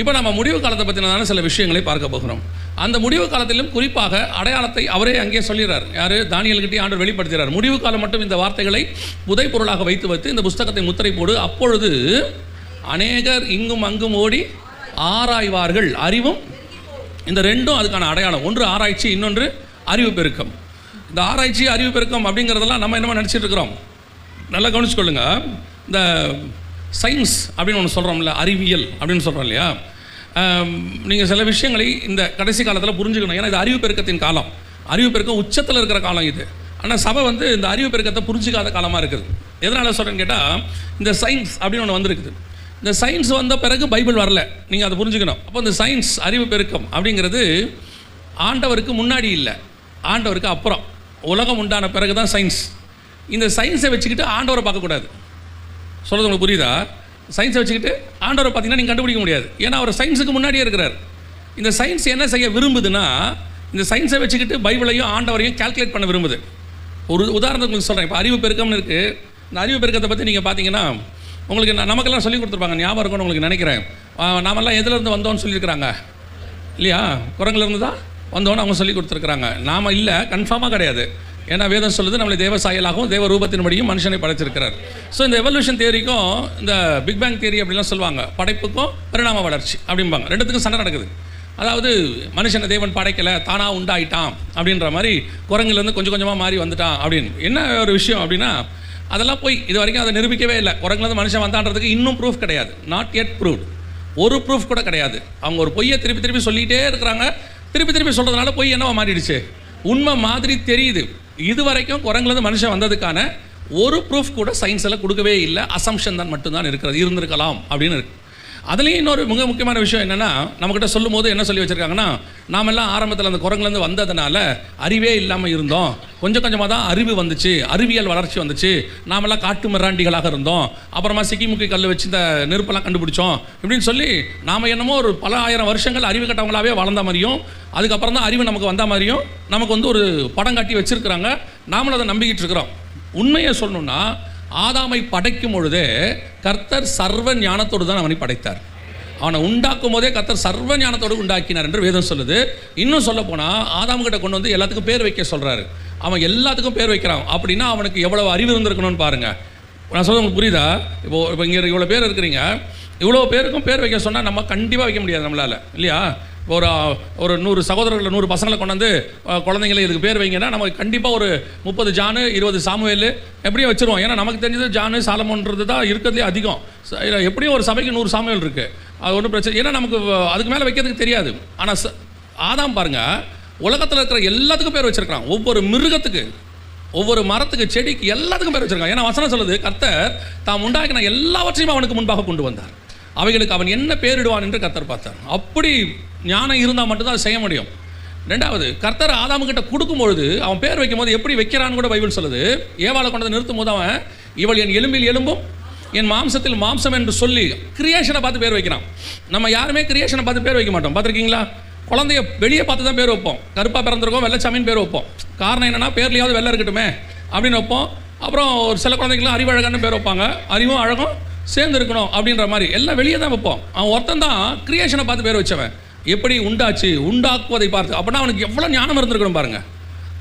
இப்போ நம்ம முடிவு காலத்தை பற்றின சில விஷயங்களை பார்க்க போகிறோம். அந்த முடிவு காலத்திலும் குறிப்பாக அடையாளத்தை அவரே அங்கே சொல்லிடுறார். யார்? தானியேலுக்கிட்டே ஆண்டவர் வெளிப்படுத்துகிறார். முடிவு காலம் மட்டும் இந்த வார்த்தைகளை புதை பொருளாக வைத்து இந்த புஸ்தகத்தை முத்திரை போடு, அப்பொழுது அநேகர் இங்கும் அங்கும் ஓடி ஆராய்வார்கள். அறிவும் இந்த ரெண்டும் அதுக்கான அடையாளம். ஒன்று ஆராய்ச்சி, இன்னொன்று அறிவு பெருக்கம். இந்த ஆராய்ச்சி அறிவு பெருக்கம் அப்படிங்கிறதெல்லாம் நம்ம என்னமோ நினச்சிட்டு இருக்கிறோம். நல்லா கவனிச்சுக்கொள்ளுங்க. இந்த சயின்ஸ் அப்படின்னு ஒன்று சொல்கிறோம்ல, அறிவியல் அப்படின்னு சொல்கிறோம் இல்லையா? நீங்கள் சில விஷயங்களை இந்த கடைசி காலத்தில் புரிஞ்சுக்கணும். ஏன்னா இது அறிவு பெருக்கத்தின் காலம். அறிவு பெருக்கம் உச்சத்தில் இருக்கிற காலம் இது. ஆனால் சபை இந்த அறிவு பெருக்கத்தை புரிஞ்சிக்காத காலமாக இருக்குது. எதனால் சொல்கிறேன்னு கேட்டால், இந்த சயின்ஸ் அப்படின்னு ஒன்று வந்திருக்குது. இந்த சயின்ஸ் வந்த பிறகு பைபிள் வரல. நீங்கள் அதை புரிஞ்சுக்கணும். அப்போ இந்த சயின்ஸ் அறிவு பெருக்கம் அப்படிங்கிறது ஆண்டவருக்கு முன்னாடி இல்லை, ஆண்டவருக்கு அப்புறம். உலகம் உண்டான பிறகு தான் சயின்ஸ். இந்த சயின்ஸை வச்சுக்கிட்டு ஆண்டவரை பார்க்கக்கூடாது. சொல்கிறது உங்களுக்கு புரியுதா? சயின்ஸை வச்சுக்கிட்டு ஆண்டவரை பார்த்தீங்கன்னா நீங்கள் கண்டுபிடிக்க முடியாது. ஏன்னா அவர் சயின்ஸுக்கு முன்னாடியே இருக்கிறார். இந்த சயின்ஸ் என்ன செய்ய விரும்புதுன்னா, இந்த சயின்ஸை வச்சுக்கிட்டு பைபிளையும் ஆண்டவரையும் கால்குலேட் பண்ண விரும்புது. ஒரு உதாரணத்துக்கு உங்களுக்கு சொல்கிறேன். இப்போ அறிவு பெருக்கம்னு இருக்குது. இந்த அறிவு பெருக்கத்தை பற்றி நீங்கள் பார்த்தீங்கன்னா, உங்களுக்கு நமக்கெல்லாம் சொல்லி கொடுத்துருப்பாங்க, ஞாபகம் இருக்கும்னு உங்களுக்கு நினைக்கிறேன். நாமெல்லாம் எதுலேருந்து வந்தோன்னு சொல்லியிருக்கிறாங்க இல்லையா? குரங்குலேருந்து தான் வந்தோன்னு அவங்க சொல்லி கொடுத்துருக்குறாங்க. நாம் இல்லை, கன்ஃபார்மாக கிடையாது. ஏன்னா வேதம் சொல்லுது நம்மளை தேவ சாயலாகவும் தேவ ரூபத்தின்படியும் மனுஷனை படைச்சிருக்கிறார். ஸோ இந்த எவல்யூஷன் தியரிக்கும் இந்த பிக் பேங் தியரி அப்படிலாம் சொல்லுவாங்க. படைப்புக்கும் பரிணாம வளர்ச்சி அப்படிம்பாங்க. ரெண்டுத்துக்கும் சண்டை நடக்குது. அதாவது மனுஷனை தேவன் படைக்கலை, தானாக உண்டாயிட்டான் அப்படின்ற மாதிரி, குரங்குலேருந்து கொஞ்சம் கொஞ்சமாக மாறி வந்துட்டான் அப்படின்னு. என்ன ஒரு விஷயம் அப்படின்னா, அதெல்லாம் போய் இது வரைக்கும் அதை நிரூபிக்கவே இல்லை. குரங்குலேருந்து மனுஷன் வந்தான்றதுக்கு இன்னும் ப்ரூஃப் கிடையாது. Not yet proved. ஒரு ப்ரூஃப் கூட கிடையாது. அவங்க ஒரு பொய்யை திருப்பி திருப்பி சொல்லிகிட்டே இருக்கிறாங்க. திருப்பி திருப்பி சொல்கிறதுனால பொய் என்னவா மாறிடுச்சு? உண்மை மாதிரி தெரியுது. இது வரைக்கும் குரங்குலேருந்து மனுஷன் வந்ததுக்கான ஒரு ப்ரூஃப் கூட சயின்ஸில் கொடுக்கவே இல்லை. அசம்ஷன் தான் மட்டும்தான் இருக்கிறது. இருந்திருக்கலாம் அப்படின்னு இருக்குது. அதுலேயும் இன்னொரு மிக முக்கியமான விஷயம் என்னென்னா, நம்மக்கிட்ட சொல்லும் போது என்ன சொல்லி வச்சுருக்காங்கன்னா, நாமெல்லாம் ஆரம்பத்தில் அந்த குரங்குலேருந்து வந்ததுனால அறிவே இல்லாமல் இருந்தோம். கொஞ்சம் கொஞ்சமாக தான் அறிவு வந்துச்சு, அறிவியல் வளர்ச்சி வந்துச்சு. நாமெல்லாம் காட்டு மிராண்டிகளாக இருந்தோம். அப்புறமா சிக்கிமுக்கி கல் வச்சு இந்த நெருப்பெல்லாம் கண்டுபிடிச்சோம் இப்படின்னு சொல்லி நாம் என்னமோ ஒரு பல ஆயிரம் வருஷங்கள் அறிவு கட்டவங்களாகவே வளர்ந்த மாதிரியும், அதுக்கப்புறம் தான் அறிவு நமக்கு வந்த மாதிரியும் நமக்கு ஒரு படம் காட்டி வச்சுருக்கிறாங்க. நாமளும் அதை நம்பிக்கிட்டு இருக்கிறோம். உண்மையை சொல்லணுன்னா, ஆதாமை படைக்கும் பொழுதே கர்த்தர் சர்வ ஞானத்தோடு தான் அவனை படைத்தார். அவனை உண்டாக்கும் போதே கர்த்தர் சர்வ ஞானத்தோடு உண்டாக்கினார் என்று வேதம் சொல்லுது. இன்னும் சொல்ல போனால், ஆதாம்கிட்ட கொண்டு வந்து எல்லாத்துக்கும் பேர் வைக்க சொல்கிறாரு. அவன் எல்லாத்துக்கும் பேர் வைக்கிறான். அப்படின்னா அவனுக்கு எவ்வளோ அறிவு இருந்திருக்கணும்னு பாருங்கள். நான் சொல்ல உங்களுக்கு புரியுதா? இப்போ இங்கே இவ்வளோ பேர் இருக்கிறீங்க, இவ்வளோ பேருக்கும் பேர் வைக்க சொன்னால் நம்ம கண்டிப்பாக வைக்க முடியாது நம்மளால், இல்லையா? ஒரு 100 சகோதரர்களை 100 பசங்களை கொண்டாந்து குழந்தைங்களை இதுக்கு பேர் வைங்கன்னா நமக்கு கண்டிப்பாக ஒரு 30 ஜானு 20 சாமுவேல் எப்படியும் வச்சுருவோம். ஏன்னா நமக்கு தெரிஞ்சது ஜானு சாலமோன்றது தான் இருக்கிறதுலே அதிகம். எப்படியும் ஒரு சபைக்கு 100 சாமுவேல் இருக்குது. அது ஒன்றும் பிரச்சனை. ஏன்னா நமக்கு அதுக்கு மேலே வைக்கிறதுக்கு தெரியாது. ஆனால் ஆதாம் பாருங்கள், உலகத்தில் இருக்கிற எல்லாத்துக்கும் பேர் வச்சுருக்கான். ஒவ்வொரு மிருகத்துக்கு, ஒவ்வொரு மரத்துக்கு, செடிக்கு, எல்லாத்துக்கும் பேர் வச்சுருக்கான். ஏன்னா வசனம் சொல்லுது, கர்த்தர் தாம் உண்டாக்கின எல்லாவற்றையும் அவனுக்கு முன்பாக கொண்டு வந்தார். அவைகளுக்கு அவன் என்ன பேரிடுவான் என்று கர்த்தர் பார்த்தார். அப்படி ஞானம் இருந்தால் மட்டும்தான் அதை செய்ய முடியும். ரெண்டாவது, கர்த்தர் ஆதாமுக்கிட்ட கொடுக்கும்பொழுது அவன் பேர் வைக்கும் போது எப்படி வைக்கிறான்னு கூட பைபிள் சொல்லுது. ஏவாளை கொண்டு நிறுத்தும் போது அவன், இவள் என் எலும்பில் எலும்பும் என் மாம்சத்தில் மாம்சம் என்று சொல்லி கிரியேஷனை பார்த்து பேர் வைக்கிறான். நம்ம யாருமே கிரியேஷனை பார்த்து பேர் வைக்க மாட்டோம். பார்த்துருக்கீங்களா? குழந்தைய வெளியே பார்த்து தான் பேர் வைப்போம். கருப்பாக பிறந்திருக்கோம், வெள்ளைச்சாமின்னு பேர் வைப்போம். காரணம் என்னென்னா, பேர்லையாவது வெள்ளை இருக்கட்டுமே அப்படின்னு வைப்போம். அப்புறம் ஒரு சில குழந்தைங்களாம் அறிவழகான்னு பேர் வைப்பாங்க. அறிவும் அழகும் சேர்ந்து இருக்கணும் அப்படின்ற மாதிரி எல்லாம் வெளியே தான் வைப்போம். அவன் ஒருத்தன் தான் கிரியேஷனை பார்த்து பேர் வச்சவன். எப்படி உண்டாச்சு, உண்டாக்குவதை பார்த்து. அப்படின்னா அவனுக்கு எவ்வளோ ஞானம் இருந்திருக்கணும் பாருங்கள்.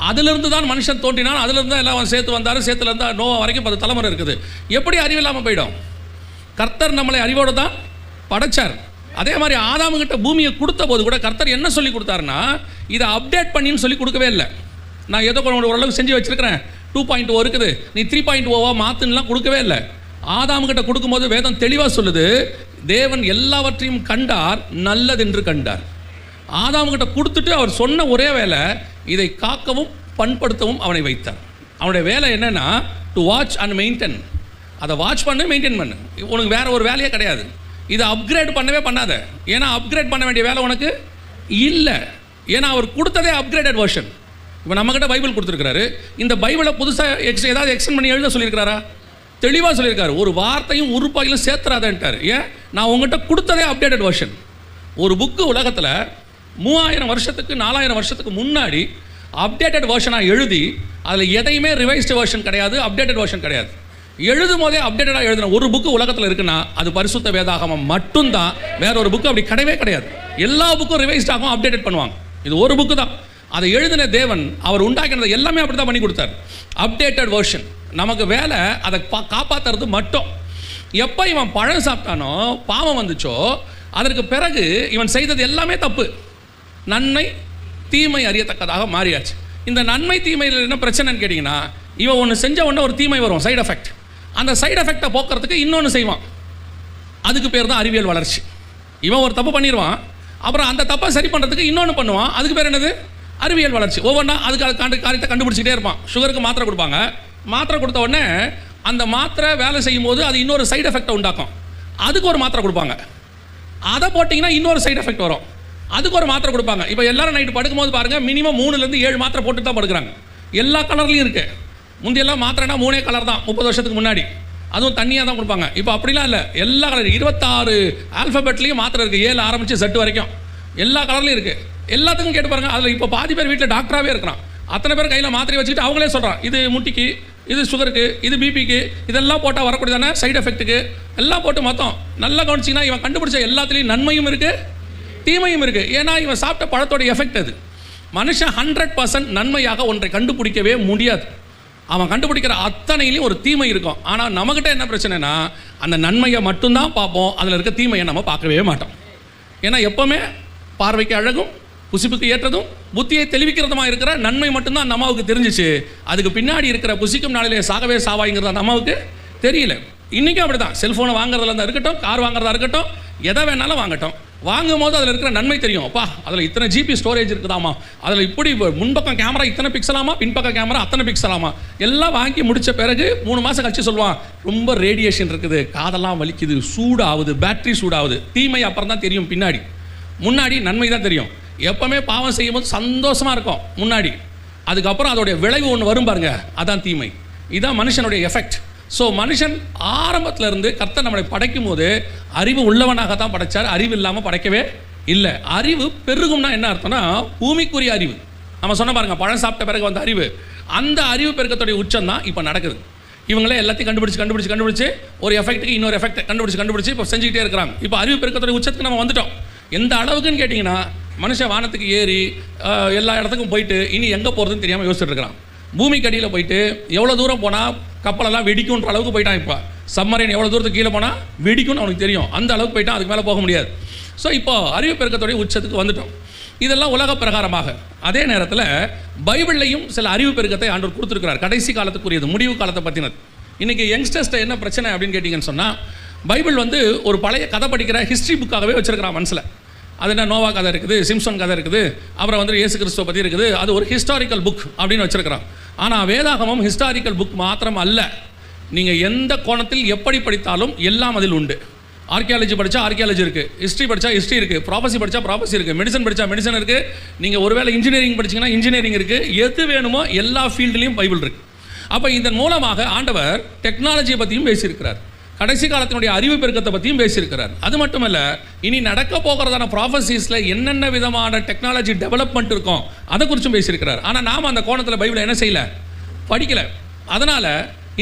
அதிலிருந்து தான் மனுஷன் தோன்றினான். அதிலிருந்து தான் எல்லாம் அவன் சேர்த்து வந்தார். சேர்த்துலேருந்து நோவா வரைக்கும் 10 தலைமுறை இருக்குது. எப்படி அறிவில்லாமல் போயிடும்? கர்த்தர் நம்மளை அறிவோடு தான் படைச்சார். அதே மாதிரி ஆதாமுகிட்ட பூமியை கொடுத்த போது கூட கர்த்தர் என்ன சொல்லி கொடுத்தாருன்னா, இதை அப்டேட் பண்ணின்னு சொல்லி கொடுக்கவே இல்லை. நான் ஏதோ ஓரளவுக்கு செஞ்சு வச்சுருக்கிறேன், 2.0 இருக்குது, நீ 3.0 மாற்றுன்னெலாம் கொடுக்கவே இல்லை. ஆதாமுகிட்ட கொடுக்கும்போது வேதம் தெளிவாக சொல்லுது, தேவன் எல்லாவற்றையும் கண்டார், நல்லதென்று கண்டார். ஆதாமுகிட்ட கொடுத்துட்டு அவர் சொன்ன ஒரே வேலை, இதை காக்கவும் பண்படுத்தவும் அவனை வைத்தார். அவனுடைய வேலை என்னென்னா, டு வாட்ச் அண்ட் மெயின்டைன். அதை வாட்ச் பண்ணு, மெயின்டைன் பண்ணு. உனக்கு வேறு ஒரு வேலையே கிடையாது. இதை அப்கிரேட் பண்ணவே பண்ணாத. ஏன்னா அப்கிரேட் பண்ண வேண்டிய வேலை உனக்கு இல்லை. ஏன்னா அவர் கொடுத்ததே அப்கிரேடட் வெர்ஷன். இப்போ நம்மக்கிட்ட பைபிள் கொடுத்துருக்கிறாரு. இந்த பைபிளை புதுசாக ஏதாவது எக்ஸ்டெண்ட் பண்ணி எழுத சொல்லியிருக்கிறாரா? தெளிவாக சொல்லியிருக்காரு. ஒரு வார்த்தையும் உருப்பாயிலும் சேர்த்துறாதன்ட்டார். ஏன்? நான் உங்கள்கிட்ட கொடுத்ததே அப்டேட்டட் வெர்ஷன். ஒரு புக்கு உலகத்தில் 3000 வருஷத்துக்கு 4000 வருஷத்துக்கு முன்னாடி அப்டேட்டட் வெர்ஷனாக எழுதி அதில் எதையுமே ரிவைஸ்டு வெர்ஷன் கிடையாது, அப்டேட்டட் வெர்ஷன் கிடையாது. எழுதும் போதே அப்டேட்டடாக எழுதின ஒரு புக்கு உலகத்தில் இருக்குன்னா அது பரிசுத்த வேதாகமம் மட்டும்தான். வேற ஒரு புக்கு அப்படி கிடையவே கிடையாது. எல்லா புக்கும் ரிவைஸ்ட் ஆகும், அப்டேட் பண்ணுவாங்க. இது ஒரு புக்கு தான். அதை எழுதின தேவன் அவர் உண்டாக்கினது எல்லாமே அப்படி தான் பண்ணி கொடுத்தார். Updated version. நமக்கு வேலை அதை காப்பாற்றுறது மட்டும். எப்போ இவன் பழம் சாப்பிட்டானோ, பாவம் வந்துச்சோ, அதற்கு பிறகு இவன் செய்தது எல்லாமே தப்பு. நன்மை தீமை அறியத்தக்கதாக மாறியாச்சு. இந்த நன்மை தீமையில் என்ன பிரச்சனைன்னு கேட்டிங்கன்னா, இவன் ஒன்று செஞ்ச உடனே ஒரு தீமை வரும், சைடு எஃபெக்ட். அந்த சைடு எஃபெக்டை போக்குறதுக்கு இன்னொன்று செய்வான். அதுக்கு பேர் தான் அறிவியல் வளர்ச்சி. இவன் ஒரு தப்பு பண்ணிடுவான், அப்புறம் அந்த தப்பை சரி பண்ணுறதுக்கு இன்னொன்று பண்ணுவான். அதுக்கு பேர் என்னது? அறிவியல் வளர்ச்சி. ஒவ்வொன்றா அதுக்கு காரியத்தை கண்டுபிடிச்சிட்டே இருப்பான். சுகருக்கு மாத்திரை கொடுப்பாங்க. மாத்திரை கொடுத்த உடனே அந்த மாத்திரை வேலை செய்யும் போது அது இன்னொரு சைடு எஃபெக்டை உண்டாக்கும். அதுக்கு ஒரு மாத்திரை கொடுப்பாங்க. அதை போட்டிங்கன்னா இன்னொரு சைடு எஃபெக்ட் வரும். அதுக்கு ஒரு மாத்திரை கொடுப்பாங்க. இப்போ எல்லாரும் நைட்டு படுக்கும்போது பாருங்கள், மினிமம் 3-7 மாத்திரை போட்டு தான் படுக்கிறாங்க. எல்லா கலர்லையும் இருக்குது. முந்தையெல்லாம் மாத்திரைனா 3 கலர் தான் 30 வருஷத்துக்கு முன்னாடி. அதுவும் தண்ணியாக தான் கொடுப்பாங்க. இப்போ அப்படிலாம் இல்லை. எல்லா கலர் 26 ஆல்ஃபபெட்லேயும் மாத்திரை இருக்குது. 7 ஆரம்பித்து Z வரைக்கும் எல்லா கலர்லையும் இருக்குது. எல்லாத்துக்கும் கேட்டு பாருங்கள். அதில் இப்போ பாதி பேர் வீட்டில் டாக்டராகவே இருக்கிறான். அத்தனை பேர் கையில் மாத்திரை வச்சுக்கிட்டு அவங்களே சொல்கிறான், இது முட்டிக்கு, இது சுகருக்கு, இது பிபிக்கு, இதெல்லாம் போட்டால் வரக்கூடியதானே சைடு எஃபெக்ட்டுக்கு எல்லாம் போட்டு மொத்தம் நல்லா கவனிச்சிங்கன்னா இவன் கண்டுபிடிச்ச எல்லாத்துலேயும் நன்மையும் இருக்குது, தீமையும் இருக்குது. ஏன்னா இவன் சாப்பிட்ட பழத்தோட எஃபெக்ட் அது. மனுஷன் 100% நன்மையாக ஒன்றை கண்டுபிடிக்கவே முடியாது. அவன் கண்டுபிடிக்கிற அத்தனையிலையும் ஒரு தீமை இருக்கும். ஆனால் நம்மகிட்ட என்ன பிரச்சனைனா, அந்த நன்மையை மட்டும்தான் பார்ப்போம், அதில் இருக்க தீமையை நம்ம பார்க்கவே மாட்டோம். ஏன்னா எப்போவுமே பார்வைக்கு அழகும், புசிப்புக்கு ஏற்றதும், புத்தியை தெளிவிக்கிறதுமா இருக்கிற நன்மை மட்டும்தான் அந்த அம்மாவுக்கு தெரிஞ்சிச்சு. அதுக்கு பின்னாடி இருக்கிற புசிக்கும் நாளிலே சாகவே சாவாய்ங்கிறது அந்த அம்மாவுக்கு தெரியல. இன்றைக்கும் அப்படி தான். செல்ஃபோனை வாங்குறதுல இருந்தால் இருக்கட்டும், கார் வாங்குறதா இருக்கட்டும், எதை வேணாலும் வாங்கட்டும், வாங்கும் போது அதில் இருக்கிற நன்மை தெரியும். அப்பா அதில் இத்தனை ஜிபி ஸ்டோரேஜ் இருக்குதாமா, அதில் இப்படி முன்பக்கம் கேமரா இத்தனை பிக்சலாமா, பின்பக்கம் கேமரா அத்தனை பிக்சலாமா, எல்லாம் வாங்கி முடித்த பிறகு 3 மாதம் கழிச்சு சொல்லுவான், ரொம்ப ரேடியேஷன் இருக்குது, காதெல்லாம் வலிக்குது, சூடாகுது, பேட்டரி சூடாகுது. தீமை அப்புறம் தான் தெரியும் பின்னாடி. முன்னாடி நன்மை தான் தெரியும். எப்போவுமே பாவம் செய்யும் போது சந்தோஷமாக இருக்கும் முன்னாடி. அதுக்கப்புறம் அதோடைய விளைவு ஒன்று வரும் பாருங்க, அதான் தீமை. இதுதான் மனுஷனுடைய எஃபெக்ட். ஸோ மனுஷன் ஆரம்பத்தில் இருந்து கர்த்தர் நம்மளை படைக்கும் போது அறிவு உள்ளவனாக தான் படைச்சார், அறிவு இல்லாமல் படைக்கவே இல்லை. அறிவு பெருகும்னா என்ன அர்த்தம்னா, பூமிக்குரிய அறிவு. நம்ம சொன்ன பாருங்க, பழம் சாப்பிட்ட பிறகு வந்த அறிவு, அந்த அறிவு பெருக்கத்துடைய உச்சம் தான் இப்போ நடக்குது. இவங்களே எல்லாத்தையும் கண்டுபிடிச்சு ஒரு எஃபெக்ட்டுக்கு இன்னொரு எஃபெக்ட் கண்டுபிடிச்சு இப்போ செஞ்சுக்கிட்டே இருக்கிறாங்க. இப்போ அறிவு பெருக்கத்துடைய உச்சத்துக்கு நம்ம வந்துட்டோம். எந்த அளவுக்குன்னு கேட்டிங்கன்னா, மனுஷன் வானத்துக்கு ஏறி எல்லா இடத்துக்கும் போயிட்டு இனி எங்கே போகிறதுன்னு தெரியாமல் யோசிச்சுட்டு இருக்கிறான். பூமிக்கு அடியில் போயிட்டு எவ்வளோ தூரம் போனால் கப்பலெல்லாம் வெடிக்கும்ன்ற அளவுக்கு போயிட்டான். இப்போ சம்மரின் எவ்வளோ தூரத்துக்கு கீழே போனால் வெடிக்கும்னு அவனுக்கு தெரியும். அந்த அளவுக்கு போயிட்டான், அதுக்கு மேலே போக முடியாது. ஸோ இப்போ அறிவு பெருக்கத்துடைய உச்சத்துக்கு வந்துட்டோம். இதெல்லாம் உலக பிரகாரமாக. அதே நேரத்தில் பைபிள்லையும் சில அறிவு பெருக்கத்தை ஆண்டவர் கொடுத்துருக்கிறார். கடைசி காலத்துக்குரியது, முடிவு காலத்தை பற்றினது. இன்றைக்கி யங்ஸ்டர்ஸ்ட்டை என்ன பிரச்சனை அப்படின்னு கேட்டிங்கன்னு சொன்னால், பைபிள் ஒரு பழைய கதை படிக்கிற ஹிஸ்ட்ரி புக்காகவே வச்சுருக்கிறான் மனசில். அது என்ன, நோவா கதை இருக்குது, சிம்சன் கதை இருக்குது, அப்புறம் இயேசு கிறிஸ்துவை பற்றி இருக்குது. அது ஒரு ஹிஸ்டாரிக்கல் புக் அப்படின்னு வச்சுருக்கிறான். ஆனால் வேதாகமம் ஹிஸ்டாரிக்கல் புக் மாத்திரம் அல்ல. நீங்கள் எந்த கோணத்தில் எப்படி படித்தாலும் எல்லாம் அதில் உண்டு. ஆர்கியாலஜி படித்தா ஆர்கியாலஜி இருக்குது, ஹிஸ்ட்ரி படித்தா ஹிஸ்ட்ரி இருக்குது, ப்ராபஸி படித்தா ப்ராபஸி இருக்குது, மெடிசன் படித்தா மெடிசன் இருக்குது. நீங்கள் ஒருவேளை இன்ஜினியரிங் படிச்சிங்கன்னா இன்ஜினியரிங் இருக்குது. எது வேணுமோ எல்லா ஃபீல்டுலேயும் பைபிள் இருக்குது. அப்போ இதன் மூலமாக ஆண்டவர் டெக்னாலஜியை பற்றியும் பேசியிருக்கிறார், கடைசி காலத்தினுடைய அறிவு பெருக்கத்தை பற்றியும் பேசியிருக்கிறார். அது மட்டும் இல்லை, இனி நடக்க போகிறதான ப்ராஃபஸீஸில் என்னென்ன விதமான டெக்னாலஜி டெவலப்மெண்ட் இருக்கும் அதை குறித்தும் பேசியிருக்கிறார். ஆனால் நாம் அந்த கோணத்தில் பைபிளை என்ன செய்யலை, படிக்கலை. அதனால்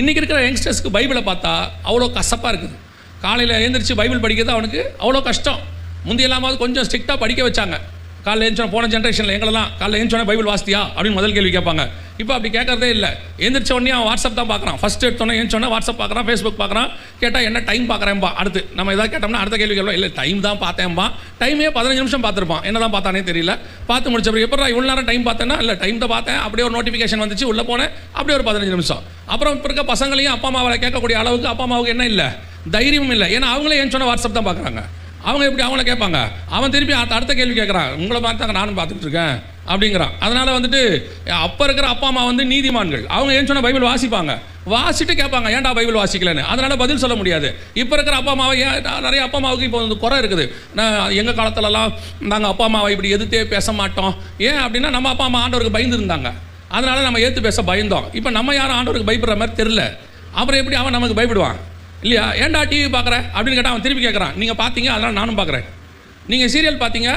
இன்றைக்கி இருக்கிற யங்ஸ்டர்ஸ்க்கு பைபிளை பார்த்தா அவ்வளோ கசப்பாக இருக்குது. காலையில் எழுந்திரிச்சு பைபிள் படிக்கிறது அவனுக்கு அவ்வளோ கஷ்டம். முந்தையெல்லாமாவது கொஞ்சம் ஸ்ட்ரிக்டாக படிக்க வச்சாங்க. காலையில் எழுந்தோன்னே, போன ஜென்ரேஷனில் எங்களெல்லாம் காலையில் எழுந்தோன்னே பைபிள் வாசித்தியா அப்படின்னு முதல் கேள்வி கேட்பாங்க. இப்போ அப்படி கேட்கறதே இல்லை. எழுந்திரிச்ச உடனே அவன் வாட்ஸ்அப் தான் பார்க்குறான். ஃபஸ்ட்டு எடுத்தோன்னே எழுந்தோன்னே வாட்ஸ்அப் பார்க்குறான், ஃபேஸ்புக் பார்க்குறான். கேட்டால் என்ன டைம் பார்க்குறேன்பா. அடுத்து நம்ம எதாவது கேட்டோம்னா அடுத்த கேள்வி கேட்போம், இல்லை டைம் தான் பார்த்தேன்பா. டைமே 15 நிமிஷம் பார்த்துருப்பான், என்ன தான் பார்த்தானே தெரியல. பார்த்து முடிச்சப்பறம் எப்போ இவ்வளோ நேரம் டைம் பார்த்தேன்னா, இல்லை டைம் தான் பார்த்தேன், அப்படியே ஒரு நோட்டிஃபிகேஷன் வந்துச்சு, உள்ளே போனேன், அப்படியே ஒரு 15 நிமிஷம். அப்புறம் இப்போ இருக்க பசங்களையும் அப்பா அம்மாவை கேட்கக்கூடிய அளவுக்கு அப்பா அம்மாவுக்கு என்ன இல்லை, தைரியமும் இல்லை. ஏன்னா அவங்களே ஏன் சொன்னால் வாட்ஸ்அப் தான் பார்க்குறாங்க. அவங்க எப்படி அவங்கள கேட்பாங்க, அவன் திருப்பி அடுத்த கேள்வி கேட்குறான், உங்களை பார்த்தாங்க நானும் பார்த்துட்டு இருக்கேன் அப்படிங்கிறான். அதனால் அப்போ இருக்கிற அப்பா அம்மா நீதிமான்கள். அவங்க ஏன் சொன்னால் பைபிள் வாசிப்பாங்க, வாசிட்டு கேட்பாங்க ஏன்டா பைபிள் வாசிக்கலன்னு. அதனால் பதில் சொல்ல முடியாது. இப்போ இருக்கிற அப்பா அம்மாவை நிறைய அப்பா அம்மாவுக்கு இப்போ குறை இருக்குது. எங்கள் காலத்துலலாம் நாங்கள் அப்பா அம்மாவை இப்படி எதிர்த்தே பேச மாட்டோம். ஏன் அப்படின்னா நம்ம அப்பா அம்மா ஆண்டவருக்கு பயந்து இருந்தாங்க, அதனால் நம்ம ஏற்று பேச பயந்தோம். இப்போ நம்ம யாரும் ஆண்டவருக்கு பயப்படுற மாதிரி தெரில. அப்புறம் எப்படி அவன் நமக்கு பயப்படுவான் இல்லையா? ஏன்டா டிவி பார்க்குற அப்படின்னு கேட்டால் அவன் திருப்பி கேட்குறான், நீங்கள் பார்த்தீங்க அதனால் நானும் பார்க்குறேன். நீங்கள் சீரியல் பார்த்தீங்க,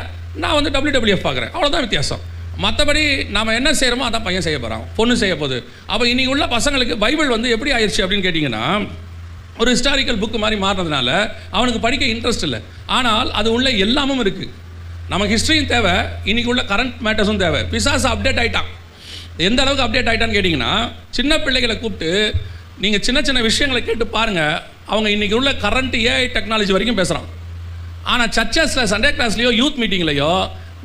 நான் WWF பார்க்குறேன், அவ்வளோதான் வித்தியாசம். மற்றபடி நாம் என்ன செய்கிறோமோ அதான் பையன் செய்ய போகிறான், பொண்ணு செய்ய போகுது. அப்போ இன்றைக்கி உள்ள பசங்களுக்கு பைபிள் வந்து எப்படி ஆயிடுச்சு அப்படின்னு கேட்டிங்கன்னா, ஒரு ஹிஸ்டாரிக்கல் புக்கு மாதிரி மாறினதுனால அவனுக்கு படிக்க இன்ட்ரெஸ்ட் இல்லை. ஆனால் அது உள்ள எல்லாமும் இருக்குது. நமக்கு ஹிஸ்ட்ரியும் தேவை, இன்றைக்கி உள்ள கரண்ட் மேட்டர்ஸும் தேவை. பிசாசு அப்டேட் ஆகிட்டான். எந்த அளவுக்கு அப்டேட் ஆகிட்டான்னு கேட்டிங்கன்னா, சின்ன பிள்ளைகளை கூப்பிட்டு நீங்கள் சின்ன சின்ன விஷயங்களை கேட்டு பாருங்கள், அவங்க இன்றைக்கி உள்ள கரண்ட் ஏஐ டெக்னாலஜி வரைக்கும் பேசுகிறான். ஆனால் சர்ச்சஸில், சண்டே கிளாஸ்லையோ, யூத் மீட்டிங்லையோ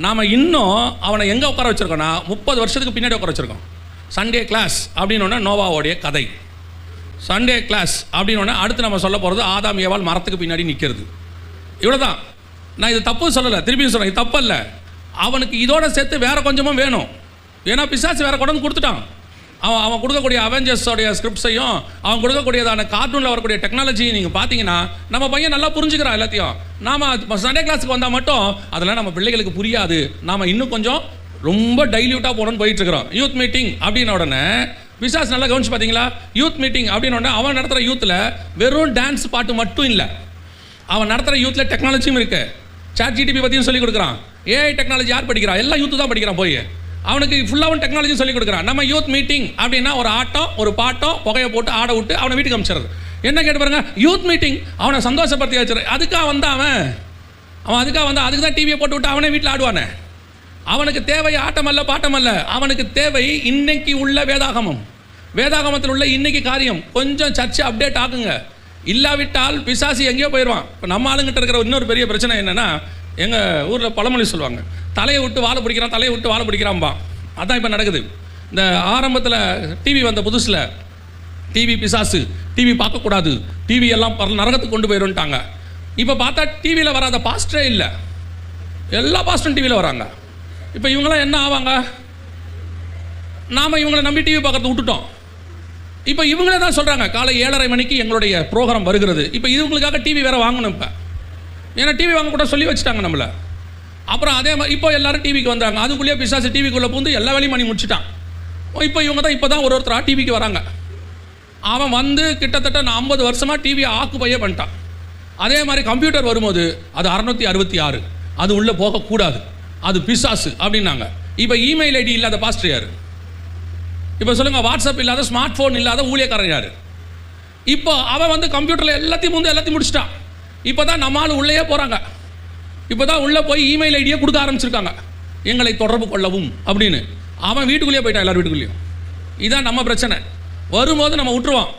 நாம் இன்னும் அவனை எங்கே உட்கார வச்சுருக்கோன்னா 30 வருஷத்துக்கு பின்னாடி உட்கார வச்சுருக்கோம். சண்டே கிளாஸ் அப்படின்னோடனே நோவாவோடைய கதை, சண்டே கிளாஸ் அப்படின்னோடனே அடுத்து நம்ம சொல்ல போகிறது ஆதாம் ஏவாள் மரத்துக்கு பின்னாடி நிற்கிறது. இவ்வளோ தான். நான் இது தப்பு சொல்லலை, திருப்பியும் சொல்கிறேன், இது தப்பு இல்லை. அவனுக்கு இதோட சேர்த்து வேறு கொஞ்சமும் வேணும். ஏன்னா பிசாசு வேறு கொண்டு கொடுத்துட்டான். அவன் கொடுக்கக்கூடிய அவெஞ்சர்ஸோடைய ஸ்கிரிப்ட்ஸையும் அவன் கொடுக்கக்கூடியதான கார்ட்டூனில் வரக்கூடிய டெக்னாலஜியை நீங்கள் பார்த்தீங்கன்னா நம்ம பையன் நல்லா புரிஞ்சுக்கிறான் எல்லாத்தையும். நாம் சண்டே கிளாஸுக்கு வந்தால் மட்டும் அதெல்லாம் நம்ம பிள்ளைகளுக்கு புரியாது. நாம் இன்னும் கொஞ்சம் ரொம்ப டைல்யூட்டாக போகணும்னு போயிட்டுருக்கிறோம். யூத் மீட்டிங் அப்படின்ன உடனே பிசாசு நல்லா கவனிச்சு பார்த்தீங்களா? யூத் மீட்டிங் அப்படின்ன உடனே அவன் நடத்துகிற யூத்தில் வெறும் டான்ஸ் பாட்டு மட்டும் இல்லை, அவன் நடத்துகிற யூத்தில் டெக்னாலஜியும் இருக்குது. ChatGPT பற்றியும் சொல்லிக் கொடுக்குறான். ஏஐ டெக்னாலஜி யார் படிக்கிறான்? எல்லா யூத்து தான் படிக்கிறான். போய் அவனுக்கு ஃபுல்லாகவும் டெக்னாலஜி சொல்லிக் கொடுக்குறான். நம்ம யூத் மீட்டிங் அப்படின்னா ஒரு ஆட்டம், ஒரு பாட்டம், புகையை போட்டு ஆட விட்டு அவனை வீட்டுக்கு அனுப்பிச்சிடுறது. என்ன கேட்டு பாருங்க, யூத் மீட்டிங், அவனை சந்தோஷப்படுத்தி வச்சுரு. அதுக்காக வந்தா அவன் அதுக்காக வந்தா அதுக்கு தான் டிவியை போட்டு விட்டு அவனே வீட்டில் ஆடுவானே. அவனுக்கு தேவை ஆட்டம் அல்ல, பாட்டம் அல்ல. அவனுக்கு தேவை இன்னைக்கு உள்ள வேதாகமம், வேதாகமத்தில் உள்ள இன்னைக்கு காரியம். கொஞ்சம் சர்ச்சை அப்டேட் ஆகுங்க, இல்லாவிட்டால் பிசாசி எங்கேயோ போயிடுவான். இப்போ நம்ம ஆளுங்கிட்ட இருக்கிற இன்னொரு பெரிய பிரச்சனை என்னென்னா, எங்கள் ஊரில் பழமொழி சொல்லுவாங்க, தலையை விட்டு வாழை பிடிக்கிறான், தலையை விட்டு வாழை பிடிக்கிறான்பா. அதான் இப்போ நடக்குது. இந்த ஆரம்பத்தில் டிவி வந்த புதுசில் டிவி பிசாசு, டிவி பார்க்கக்கூடாது, டிவி எல்லாம் நரகத்துக்கு கொண்டு போயிடும்ட்டாங்க. இப்போ பார்த்தா டிவியில் வராத பாஸ்டரே இல்லை, எல்லா பாஸ்டரும் டிவியில் வராங்க. இப்போ இவங்களாம் என்ன ஆவாங்க? நாம் இவங்களை நம்பி டிவி பார்க்கறது விட்டுட்டோம். இப்போ இவங்களே தான் சொல்கிறாங்க, காலை 7:30 மணிக்கு எங்களுடைய ப்ரோக்ராம் வருகிறது. இப்போ இவங்களுக்காக டிவி வேறு வாங்கணும். இப்போ ஏன்னா டிவி வாங்க கூட சொல்லி வச்சுட்டாங்க நம்மளை. அப்புறம் அதே மாதிரி இப்போ எல்லாரும் டிவிக்கு வந்தாங்க. அதுக்குள்ளேயே பிசாசு டிவிக்குள்ளே பூந்து எல்லா வேலையும் பண்ணி முடிச்சுட்டான். இப்போ இவங்க தான் இப்போ தான் ஒருத்தராக டிவிக்கு வராங்க. அவன் வந்து கிட்டத்தட்ட 50 வருஷமாக டிவியை ஆக்குப்பையே பண்ணிட்டான். அதே மாதிரி கம்ப்யூட்டர் வரும்போது அது 666, அது உள்ளே போகக்கூடாது, அது பிசாசு அப்படின்னாங்க. இப்போ இமெயில் ஐடி இல்லாத பாஸ்டர் யார்? இப்போ சொல்லுங்கள், வாட்ஸ்அப் இல்லாத, ஸ்மார்ட் ஃபோன் இல்லாத ஊழியக்காரன் யார்? இப்போ அவன் வந்து கம்ப்யூட்டரில் எல்லாத்தையும் முடிச்சிட்டான். இப்போ தான் நம்மளால் உள்ளேயே போகிறாங்க. இப்போ தான் உள்ளே போய் இமெயில் ஐடியை கொடுக்க ஆரம்பிச்சிருக்காங்க, எங்களை தொடர்பு கொள்ளவும் அப்படின்னு. அவன் வீட்டுக்குள்ளேயே போயிட்டான், எல்லார் வீட்டுக்குள்ளேயும். இதுதான் நம்ம பிரச்சனை. வரும்போது நம்ம விட்டுருவோம்,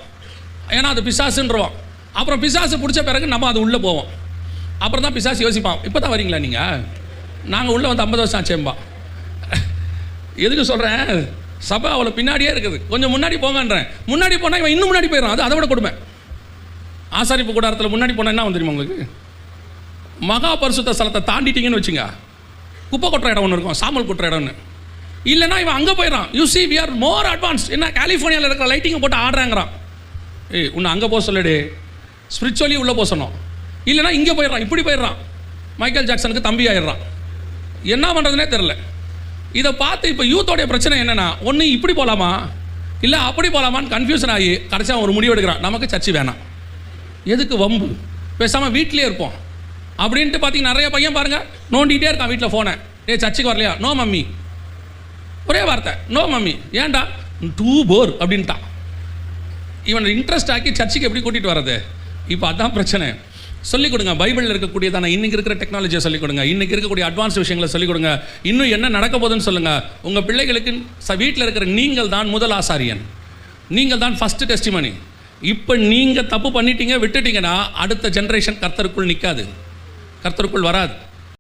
ஏன்னா அது பிசாசுன்றோம். அப்புறம் பிசாசு பிடிச்ச பிறகு நம்ம அது உள்ளே போவோம். அப்புறம் தான் பிசாசு யோசிப்பான், இப்போ தான் வரீங்களா நீங்கள்? நாங்கள் உள்ளே வந்து 50 வருஷம் ஆச்சேம்பா. எதுக்கு சொல்கிறேன், சபை அவ்வளோ பின்னாடியே இருக்குது, கொஞ்சம் முன்னாடி போங்கன்றேன். முன்னாடி போனால் இவன் இன்னும் முன்னாடி போயிடறான். அது அதை விட கொடுமை. ஆசாரிப்பு கூடாரத்தில் முன்னாடி போனால் என்ன வந்து தெரியுமா உங்களுக்கு? மகா பரிசுத்த ஸ்தலத்தை தாண்டிட்டீங்கன்னு வச்சுங்க, குப்பை கொட்டுற இடம் ஒன்று இருக்கும், சாமல் கொட்டுற இடம்னு. இல்லைனா இவன் அங்கே போயிடறான். You see we are more advance. என்ன கலிஃபோர்னியாவில் இருக்கிற லைட்டிங்கை போட்டு ஆடுறாங்கிறான். உன்னை அங்கே போக சொல்லடி, ஸ்பிரிச்சுவலி உள்ளே போக சொன்னோம். இல்லைனா இங்கே போயிடறான், இப்படி போயிடுறான், மைக்கேல் ஜாக்சனுக்கு தம்பி ஆயிடுறான். என்ன பண்ணுறதுனே தெரில. இதை பார்த்து இப்போ யூத்தோடைய பிரச்சனை என்னென்னா, ஒன்று இப்படி போகலாமா இல்லை அப்படி போகலாமான்னு கன்ஃபியூஷன் ஆகி கடைசியாக ஒரு முடிவு எடுக்கிறான், நமக்கு சர்ச்சு வேணாம், எதுக்கு வம்பு, பேசாமல் வீட்டிலே இருப்போம் அப்படின்ட்டு. பார்த்தீங்கன்னா நிறைய பையன் பாருங்கள் நோண்டிகிட்டே இருக்கான் வீட்டில் ஃபோனை. சர்ச்சுக்கு வரலையா? நோ மம்மி, ஒரே வார்த்தை, நோ மம்மி. ஏன்டா? டூ போர் அப்படின்ட்டான். இவனை இன்ட்ரெஸ்ட் ஆக்கி சர்ச்சுக்கு எப்படி கூட்டிகிட்டு வர்றது? இப்போ அதான் பிரச்சனை. சொல்லிக் கொடுங்க, பைபிளில் இருக்கக்கூடியதான இன்றைக்கி இருக்கிற டெக்னாலஜியை சொல்லிக் கொடுங்க, இன்றைக்கி இருக்கக்கூடிய அட்வான்ஸ் விஷயங்களை சொல்லிக் கொடுங்க. இன்னும் என்ன நடக்க போகுதுன்னு சொல்லுங்கள். உங்கள் பிள்ளைகளுக்கு வீட்டில் இருக்கிற நீங்கள் தான் முதல் ஆசாரியன், நீங்கள் தான் ஃபஸ்ட்டு டெஸ்டிமனி. இப்போ நீங்கள் தப்பு பண்ணிட்டீங்க, விட்டுட்டீங்கன்னா அடுத்த ஜென்ரேஷன் கர்த்தருக்குள் நிற்காது, கர்த்தருக்குள் வராது.